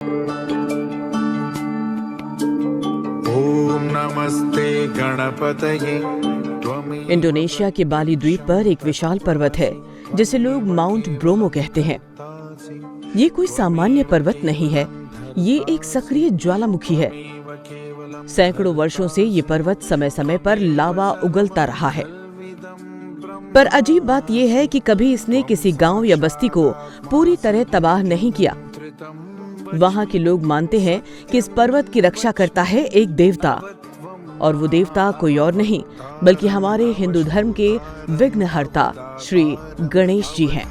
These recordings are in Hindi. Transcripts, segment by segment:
ओम नमस्ते गणपतये। इंडोनेशिया के बाली द्वीप पर एक विशाल पर्वत है जिसे लोग माउंट ब्रोमो कहते हैं। ये कोई सामान्य पर्वत नहीं है, ये एक सक्रिय ज्वालामुखी है। सैकड़ों वर्षों से ये पर्वत समय समय पर लावा उगलता रहा है। पर अजीब बात यह है कि कभी इसने किसी गांव या बस्ती को पूरी तरह तबाह नहीं किया। वहां के लोग मानते हैं कि इस पर्वत की रक्षा करता है एक देवता, और वो देवता कोई और नहीं बल्कि हमारे हिंदू धर्म के विघ्नहर्ता श्री गणेश जी हैं।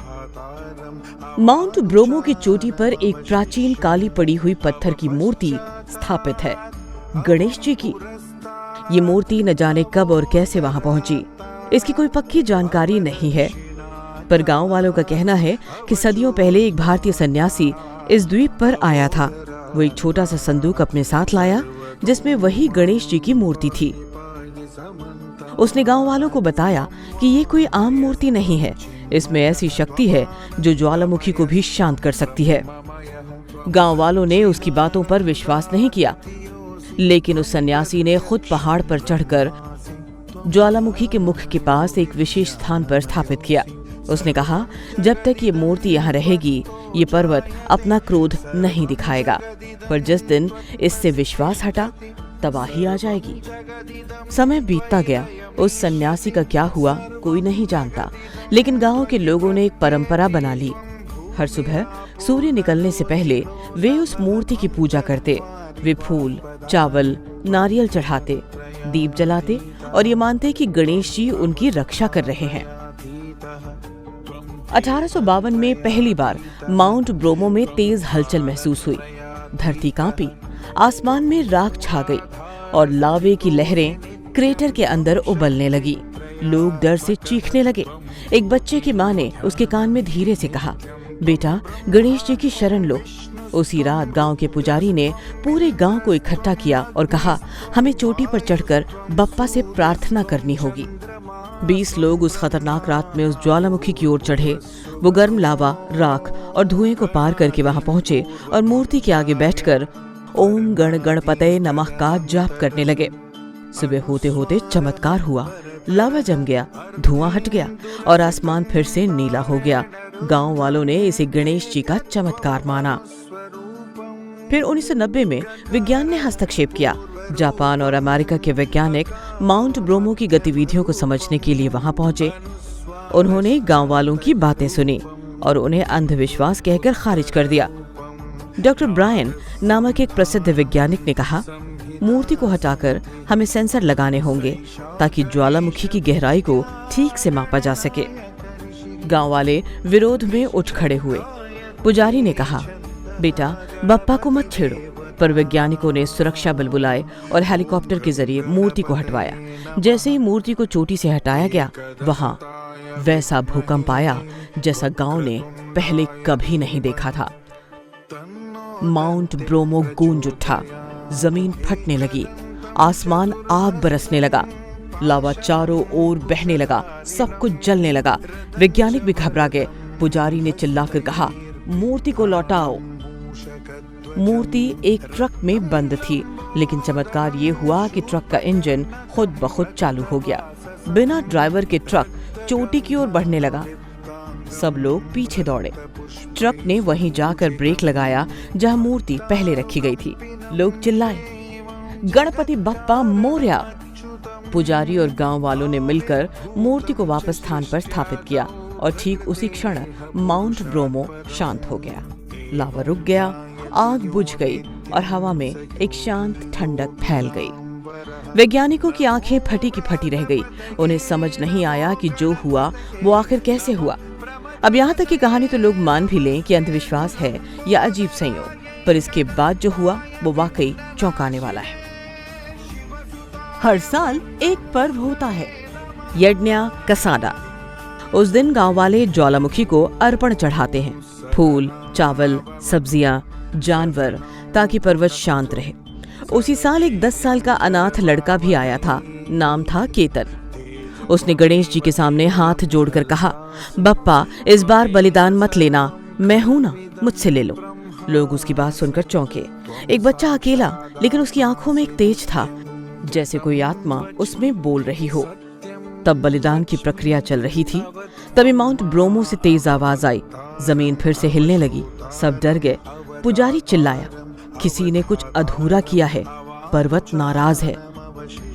माउंट ब्रोमो की चोटी पर एक प्राचीन काली पड़ी हुई पत्थर की मूर्ति स्थापित है, गणेश जी की। ये मूर्ति न जाने कब और कैसे वहां पहुंची, इसकी कोई पक्की जानकारी नहीं है। पर गांव वालों का कहना है कि सदियों पहले एक भारतीय सन्यासी इस द्वीप पर आया था। वो एक छोटा सा संदूक अपने साथ लाया जिसमें वही गणेश जी की मूर्ति थी। उसने गांव वालों को बताया कि ये कोई आम मूर्ति नहीं है, इसमें ऐसी शक्ति है जो ज्वालामुखी को भी शांत कर सकती है। गांव वालों ने उसकी बातों पर विश्वास नहीं किया, लेकिन उस सन्यासी ने खुद पहाड़ पर चढ़कर ज्वालामुखी के मुख के पास एक विशेष स्थान पर स्थापित किया। उसने कहा, जब तक ये मूर्ति यहाँ रहेगी ये पर्वत अपना क्रोध नहीं दिखाएगा, पर जिस दिन इससे विश्वास हटा तबाही आ जाएगी। समय बीतता गया, उस सन्यासी का क्या हुआ कोई नहीं जानता, लेकिन गांव के लोगों ने एक परंपरा बना ली। हर सुबह सूर्य निकलने से पहले वे उस मूर्ति की पूजा करते। वे फूल, चावल, नारियल चढ़ाते, दीप जलाते और ये मानते कि गणेश जी उनकी रक्षा कर रहे हैं। 1852 में पहली बार माउंट ब्रोमो में तेज हलचल महसूस हुई। धरती कांपी, आसमान में राख छा गई और लावे की लहरें क्रेटर के अंदर उबलने लगी। लोग डर से चीखने लगे। एक बच्चे की मां ने उसके कान में धीरे से कहा, बेटा गणेश जी की शरण लो। उसी रात गांव के पुजारी ने पूरे गांव को इकट्ठा किया और कहा, हमें चोटी पर चढ़कर बप्पा से प्रार्थना करनी होगी। 20 लोग उस खतरनाक रात में उस ज्वालामुखी की ओर चढ़े। वो गर्म लावा, राख और धुएं को पार करके वहां पहुंचे और मूर्ति के आगे बैठकर ओम गण गणपतये नमः का जाप करने लगे। सुबह होते होते चमत्कार हुआ। लावा जम गया, धुआं हट गया और आसमान फिर से नीला हो गया। गांव वालों ने इसे गणेश जी का चमत्कार माना। फिर 1990 में विज्ञान ने हस्तक्षेप किया। जापान और अमेरिका के वैज्ञानिक माउंट ब्रोमो की गतिविधियों को समझने के लिए वहां पहुंचे। उन्होंने गांव वालों की बातें सुनी और उन्हें अंधविश्वास कहकर खारिज कर दिया। डॉक्टर ब्रायन नामक एक प्रसिद्ध वैज्ञानिक ने कहा, मूर्ति को हटाकर हमें सेंसर लगाने होंगे ताकि ज्वालामुखी की गहराई को ठीक से मापा जा सके। गांव वाले विरोध में उठ खड़े हुए। पुजारी ने कहा, बेटा बप्पा को मत छेड़ो। पर वैज्ञानिकों ने सुरक्षा बल बुलाए और हेलीकॉप्टर के जरिए मूर्ति को हटवाया। जैसे ही मूर्ति को चोटी से हटाया गया, वहां वैसा भूकंप आया जैसा गांव ने पहले कभी नहीं देखा था। माउंट ब्रोमो गूंज उठा, जमीन फटने लगी, आसमान आग बरसने लगा, लावा चारों ओर बहने लगा, सब कुछ जलने लगा। वैज्ञानिक भी घबरा गए। पुजारी ने चिल्लाकर कहा, मूर्ति को लौटाओ। मूर्ति एक ट्रक में बंद थी, लेकिन चमत्कार ये हुआ कि ट्रक का इंजन खुद ब खुद चालू हो गया। बिना ड्राइवर के ट्रक चोटी की ओर बढ़ने लगा। सब लोग पीछे दौड़े। ट्रक ने वहीं जाकर ब्रेक लगाया जहां मूर्ति पहले रखी गई थी। लोग चिल्लाए, गणपति बप्पा मोरया। पुजारी और गांव वालों ने मिलकर मूर्ति को वापस स्थान पर स्थापित किया और ठीक उसी क्षण माउंट ब्रोमो शांत हो गया। लावा रुक गया, आग बुझ गई और हवा में एक शांत ठंडक फैल गई। वैज्ञानिकों की आंखें फटी की फटी रह गई। उन्हें समझ नहीं आया कि जो हुआ वो आखिर कैसे हुआ। अब यहाँ तक की कहानी तो लोग मान भी लें कि अंधविश्वास है या अजीब संयोग, पर इसके बाद जो हुआ वो वाकई चौंकाने वाला है। हर साल एक पर्व होता है, यज्ञ कसाडा। उस दिन गांव वाले ज्वालामुखी को अर्पण चढ़ाते हैं, फूल, चावल, सब्जियां, जानवर, ताकि पर्वत शांत रहे। उसी साल एक 10 साल का अनाथ लड़का भी आया था। नाम था केतन। उसने गणेश जी के सामने हाथ जोड़कर कहा, बप्पा इस बार बलिदान मत लेना, मैं हूं ना, मुझसे ले लो। लोग उसकी बात सुनकर चौंके। एक बच्चा अकेला, लेकिन उसकी आंखों में एक तेज था, जैसे कोई आत्मा उसमें बोल रही हो। तब बलिदान की प्रक्रिया चल रही थी। तभी माउंट ब्रोमो से तेज आवाज आई। जमीन फिर से हिलने लगी। सब डर गए। पुजारी चिल्लाया, किसी ने कुछ अधूरा किया है, पर्वत नाराज है।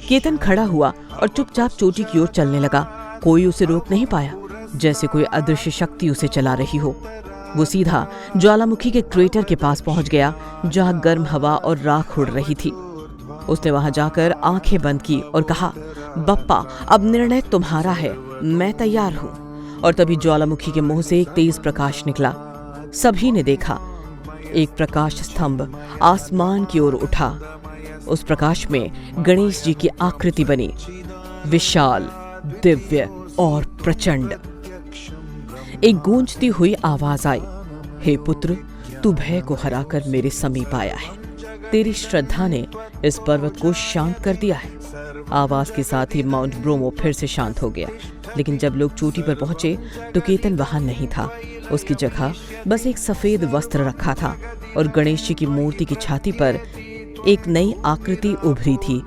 केतन खड़ा हुआ और चुपचाप चोटी की ओर चलने लगा। कोई उसे रोक नहीं पाया, जैसे कोई अदृश्य शक्ति उसे चला रही हो। वो सीधा ज्वालामुखी के क्रेटर के पास पहुंच गया, जहां गर्म हवा और राख उड़ रही थी। उसने वहां जाकर आंखें बंद की और कहा, बप्पा, अब निर्णय तुम्हारा है, मैं तैयार हूं। और तभी ज्वालामुखी के मुंह से एक तेज प्रकाश निकला। सभी ने देखा, एक प्रकाश स्तंभ आसमान की ओर उठा। उस प्रकाश में गणेश जी की आकृति बनी, विशाल, दिव्य और प्रचंड। एक गूंजती हुई आवाज आई, हे पुत्र, तू भय को हराकर मेरे समीप आया है। तेरी श्रद्धा ने इस पर्वत को शांत कर दिया है। आवाज के साथ ही माउंट ब्रोमो फिर से शांत हो गया। लेकिन जब लोग चोटी पर पहुंचे तो केतन वहां नहीं था। उसकी जगह बस एक सफेद वस्त्र रखा था और गणेश जी की मूर्ति की छाती पर एक नई आकृति उभरी थी,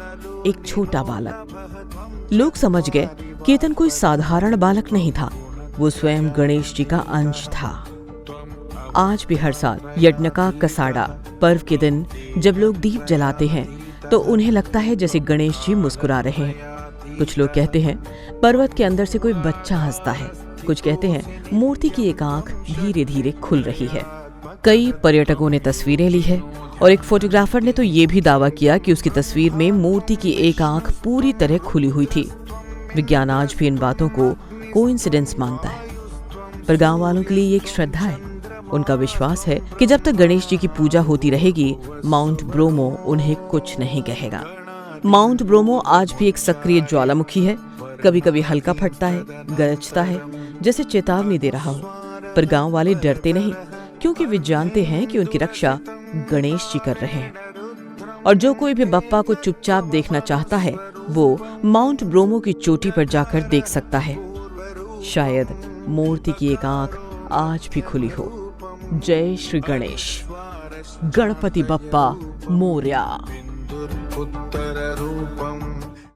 एक छोटा बालक। लोग समझ गए, केतन कोई साधारण बालक नहीं था, वो स्वयं गणेश जी का अंश था। आज भी हर साल यज्ञका कसाड़ा पर्व के दिन जब लोग दीप जलाते हैं तो उन्हें लगता है जैसे गणेश जी मुस्कुरा रहे हैं। कुछ लोग कहते हैं पर्वत के अंदर से कोई बच्चा हंसता है। कुछ कहते हैं मूर्ति की एक आंख धीरे धीरे खुल रही है। कई पर्यटकों ने तस्वीरें ली है और एक फोटोग्राफर ने तो ये भी दावा किया कि उसकी तस्वीर में मूर्ति की एक आंख पूरी तरह खुली हुई थी। विज्ञान आज भी इन बातों को कोइंसिडेंस मानता है, पर गांव वालों के लिए ये एक श्रद्धा है। उनका विश्वास है कि जब तक गणेश जी की पूजा होती रहेगी, माउंट ब्रोमो उन्हें कुछ नहीं कहेगा। माउंट ब्रोमो आज भी एक सक्रिय ज्वालामुखी है। कभी कभी हल्का फटता है, गरजता है, जैसे चेतावनी दे रहा हो। पर गांव वाले डरते नहीं, क्योंकि वे जानते हैं कि उनकी रक्षा गणेश जी कर रहे हैं। और जो कोई भी बप्पा को चुपचाप देखना चाहता है, वो माउंट ब्रोमो की चोटी पर जाकर देख सकता है। शायद मूर्ति की एक आंख आज भी खुली हो। जय श्री गणेश। गणपति बप्पा मोरया। उत्तर रूपम